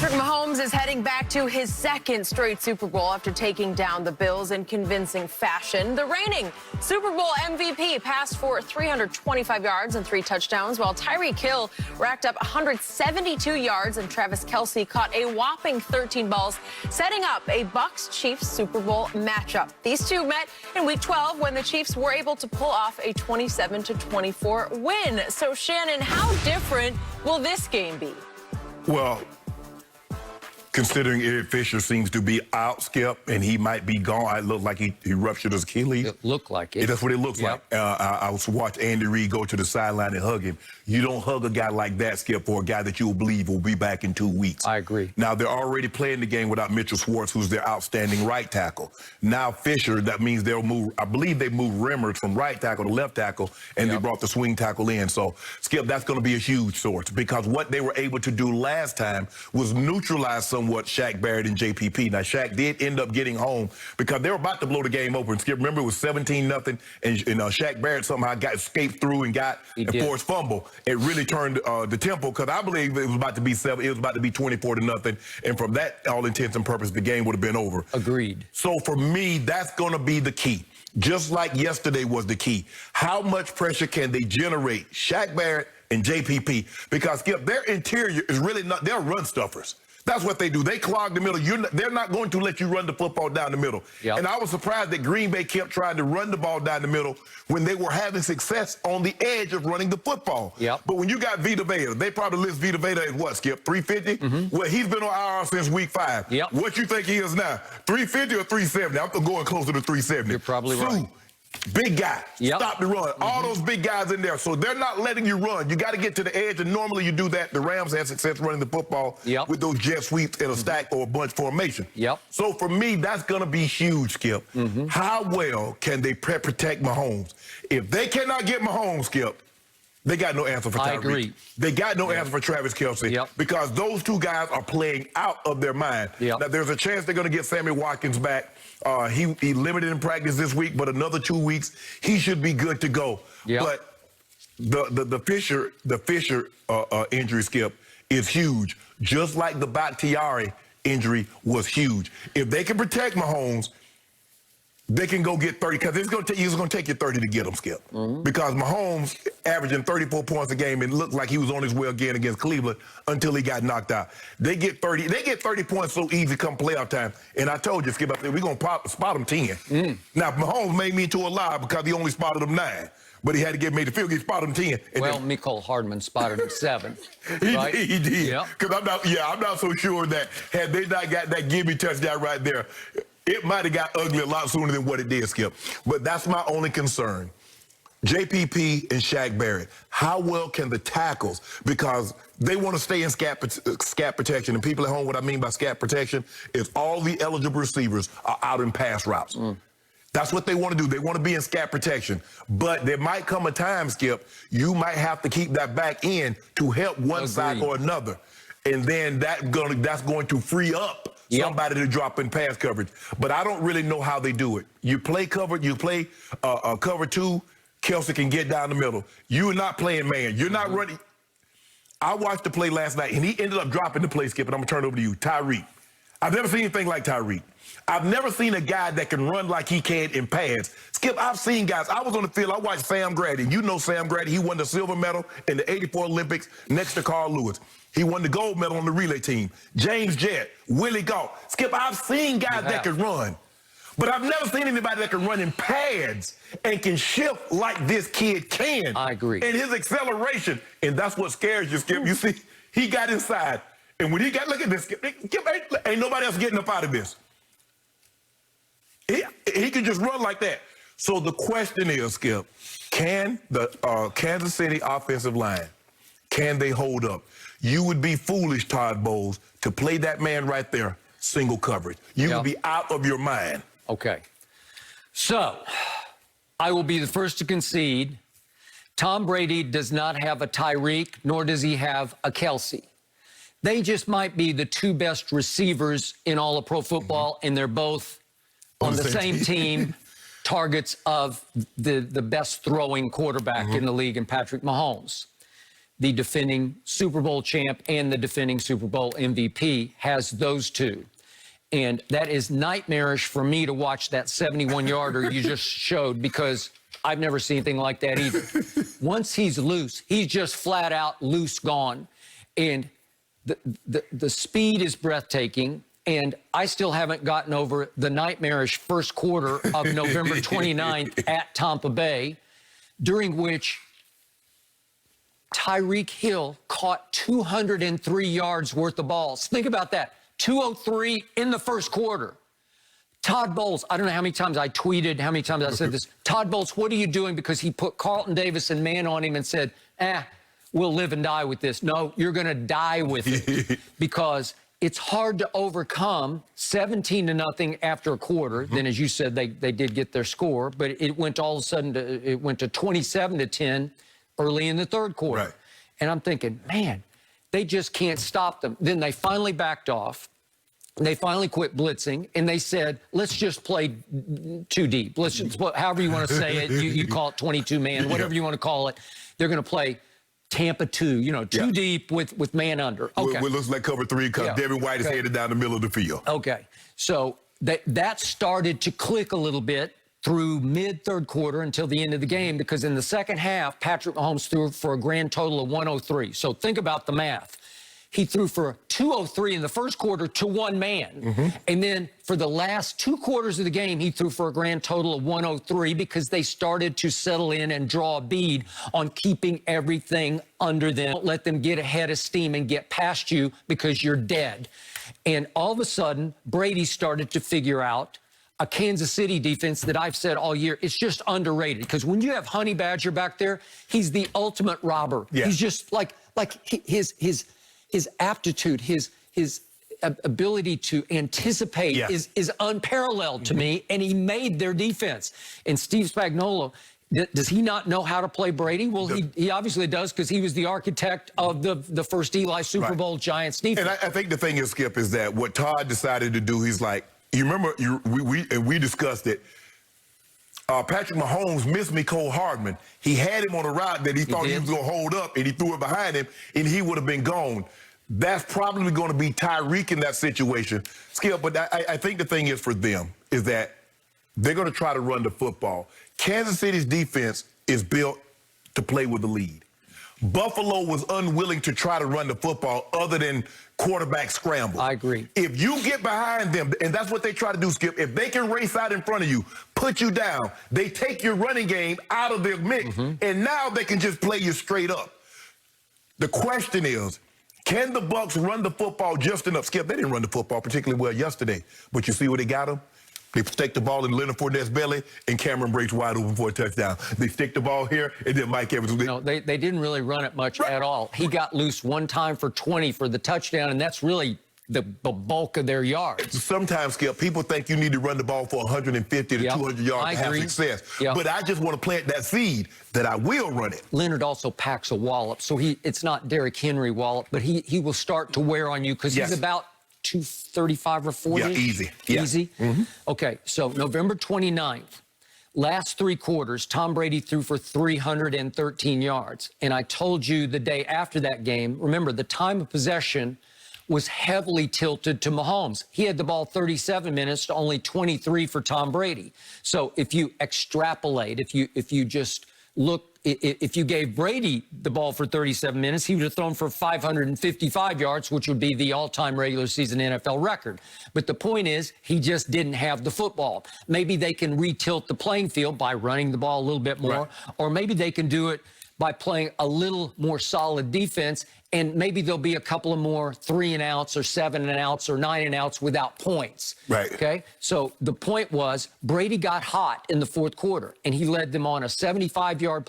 Patrick Mahomes is heading back to his second straight Super Bowl after taking down the Bills in convincing fashion. The reigning Super Bowl MVP passed for 325 yards and 3 touchdowns, while Tyreek Hill racked up 172 yards and Travis Kelce caught a whopping 13 balls, setting up a Bucs-Chiefs Super Bowl matchup. These two met in Week 12 when the Chiefs were able to pull off a 27-24 win. So, Shannon, how different will this game be? Well, considering Eric Fisher seems to be out, Skip, and he might be gone. It looked like he ruptured his Achilles. It looked like it. That's what it looks like. I watched Andy Reid go to the sideline and hug him. You don't hug a guy like that, Skip, for a guy that you will believe will be back in 2 weeks. I agree. Now, they're already playing the game without Mitchell Schwartz, who's their outstanding right tackle. Now, Fisher, that means they'll move, I believe they moved Rimmers from right tackle to left tackle, and they brought the swing tackle in. So, Skip, that's going to be a huge source, because what they were able to do last time was neutralize somewhat Shaq Barrett and JPP. Now, Shaq did end up getting home because they were about to blow the game open. Skip, remember, it was 17-0, and Shaq Barrett somehow escaped through and forced fumble. It really turned the tempo, because I believe it was about to be 24-0, and from that, all intents and purposes, the game would have been over. Agreed. So for me, that's going to be the key. Just like yesterday was the key. How much pressure can they generate, Shaq Barrett and JPP? Because, Skip, their interior is really not, they're run stuffers. That's what they do. They clog the middle. They're not going to let you run the football down the middle. And I was surprised that Green Bay kept trying to run the ball down the middle when they were having success on the edge of running the football. But when you got Vita Vea, they probably list Vita Vea as what, Skip, 350? Well, he's been on IR since week 5. What you think he is now? 350 or 370? I'm going closer to 370. You're probably right. Big guy, stop the run. All those big guys in there. So they're not letting you run. You got to get to the edge, and normally you do that. The Rams had success running the football with those jet sweeps in a stack or a bunch formation. So for me, that's going to be huge, Skip. How well can they protect Mahomes? If they cannot get Mahomes, Skip, they got no answer for Tyreek. I agree. They got no answer for Travis Kelce because those two guys are playing out of their mind. Now, there's a chance they're going to get Sammy Watkins back. He limited in practice this week, but another 2 weeks, he should be good to go. But the Fisher injury, Skip, is huge, just like the Bakhtiari injury was huge. If they can protect Mahomes, they can go get 30, because it's going to take you 30 to get them, Skip. Because Mahomes averaging 34 points a game, and it looked like he was on his way again against Cleveland until he got knocked out. They get 30 points so easy come playoff time. And I told you, Skip, I said, we're going to spot them 10. Now, Mahomes made me into a lie because he only spotted them 9. But he had to get made to feel. He spotted him 10. And well, Mecole Hardman spotted him 7. He did. Because I'm not so sure that had they not got that gimme touchdown right there, it might have got ugly a lot sooner than what it did, Skip. But that's my only concern. JPP and Shaq Barrett, how well can the tackles, because they want to stay in scat protection. And people at home, what I mean by scat protection is all the eligible receivers are out in pass routes. That's what they want to do. They want to be in scat protection. But there might come a time, Skip, you might have to keep that back in to help one side or another. And then that's going to free up somebody to drop in pass coverage. But I don't really know how they do it. You play cover 2, Kelce can get down the middle. You're not playing man. You're not running. I watched the play last night, and he ended up dropping the play, Skip, and I'm going to turn it over to you. Tyreek. I've never seen anything like Tyreek. I've never seen a guy that can run like he can in pads. Skip, I've seen guys. I was on the field. I watched Sam Grady. You know Sam Grady. He won the silver medal in the '84 Olympics next to Carl Lewis. He won the gold medal on the relay team. James Jett, Willie Gault. Skip, I've seen guys that can run. But I've never seen anybody that can run in pads and can shift like this kid can. I agree. And his acceleration, and that's what scares you, Skip. You see, he got inside. And when he got, look at this, Skip, ain't nobody else getting up out of this. He can just run like that. So the question is, Skip, can the Kansas City offensive line, can they hold up? You would be foolish, Todd Bowles, to play that man right there, single coverage. You would be out of your mind. Okay. So, I will be the first to concede. Tom Brady does not have a Tyreek, nor does he have a Kelce. They just might be the 2 best receivers in all of pro football, and they're both on the same team, targets of the best throwing quarterback in the league, in Patrick Mahomes. the defending Super Bowl champ and the defending Super Bowl MVP, has those two. And that is nightmarish for me to watch that 71-yarder you just showed, because I've never seen anything like that either. Once he's loose, he's just flat out loose, gone. And the speed is breathtaking. And I still haven't gotten over the nightmarish first quarter of November 29th at Tampa Bay, during which Tyreek Hill caught 203 yards worth of balls. Think about that. 203 in the first quarter. Todd Bowles, I don't know how many times I tweeted, how many times I said this. Todd Bowles, what are you doing? Because he put Carlton Davis and man on him and said, we'll live and die with this. No, you're going to die with it, because it's hard to overcome 17-0 after a quarter. Then, as you said, they did get their score, but it went all of a sudden it went to 27-10 early in the third quarter. Right. And I'm thinking, man, they just can't stop them. Then they finally backed off. They finally quit blitzing, and they said, let's just play too deep. Let's just, however you want to say it, you call it 22-man, whatever you want to call it. They're going to play Tampa 2, too deep with man under. Okay. Well, looks like cover 3 because Devin White is headed down the middle of the field. Okay. So that started to click a little bit through mid-third quarter until the end of the game, because in the second half, Patrick Mahomes threw for a grand total of 103. So think about the math. He threw for 203 in the first quarter to one man. And then for the last 2 quarters of the game, he threw for a grand total of 103, because they started to settle in and draw a bead on keeping everything under them. Don't let them get ahead of steam and get past you, because you're dead. And all of a sudden, Brady started to figure out a Kansas City defense that I've said all year, it's just underrated. Because when you have Honey Badger back there, he's the ultimate robber. Yeah. He's just like his aptitude, his ability to anticipate is unparalleled to me, and he made their defense. And Steve Spagnuolo, does he not know how to play Brady? Well, he obviously does, because he was the architect of the first Eli Super Bowl Giants defense. And I think the thing is, Skip, is that what Todd decided to do, he's like, you remember, we discussed it, Patrick Mahomes missed Mecole Hardman. He had him on a route that he thought he was going to hold up, and he threw it behind him, and he would have been gone. That's probably going to be Tyreek in that situation, Skip. But I think the thing is for them is that they're going to try to run the football. Kansas City's defense is built to play with the lead. Buffalo was unwilling to try to run the football other than quarterback scramble. I agree. If you get behind them, and that's what they try to do, Skip, if they can race out in front of you, put you down, they take your running game out of their mix, and now they can just play you straight up. The question is, can the Bucs run the football just enough? Skip, they didn't run the football particularly well yesterday, but you see where they got them? They stick the ball in Leonard Fournette's belly, and Cameron breaks wide open for a touchdown. They stick the ball here, and then Mike Evans. No, they didn't really run it much at all. He got loose one time for 20 for the touchdown, and that's really the bulk of their yards. Sometimes, Skip, people think you need to run the ball for 150 to 200 yards to have success. But I just want to plant that seed that I will run it. Leonard also packs a wallop, so it's not Derrick Henry wallop, but he will start to wear on you, because he's about 235 or 40. Yeah, easy. Easy? Okay, so November 29th, last 3 quarters, Tom Brady threw for 313 yards. And I told you the day after that game, remember, the time of possession was heavily tilted to Mahomes. He had the ball 37 minutes to only 23 for Tom Brady. So if you extrapolate, if you just look, if you gave Brady the ball for 37 minutes, he would have thrown for 555 yards, which would be the all-time regular season NFL record. But the point is, he just didn't have the football. Maybe they can retilt the playing field by running the ball a little bit more, or maybe they can do it by playing a little more solid defense, and maybe there'll be a couple of more 3-and-outs or 7-and-outs or 9-and-outs without points. Okay? So the point was, Brady got hot in the fourth quarter, and he led them on a 75-yard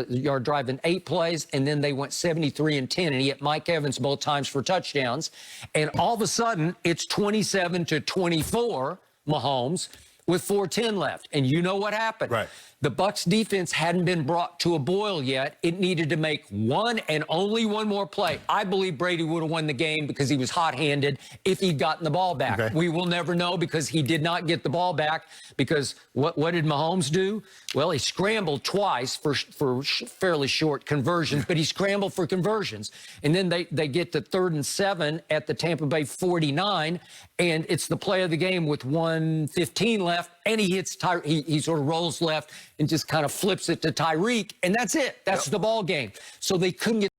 yard drive in 8 plays, and then they went 73 and 10, and he hit Mike Evans both times for touchdowns. And all of a sudden, it's 27-24, Mahomes, with 4:10 left. And you know what happened. The Bucs defense hadn't been brought to a boil yet. It needed to make one and only one more play. I believe Brady would have won the game because he was hot-handed if he'd gotten the ball back. Okay. We will never know because he did not get the ball back because what did Mahomes do? Well, he scrambled twice for fairly short conversions, but he scrambled for conversions. And then they get to 3rd and 7 at the Tampa Bay 49, and it's the play of the game with 1:15 left, and he hits he sort of rolls left and just kind of flips it to Tyreek, and that's it. That's the ball game. So they couldn't get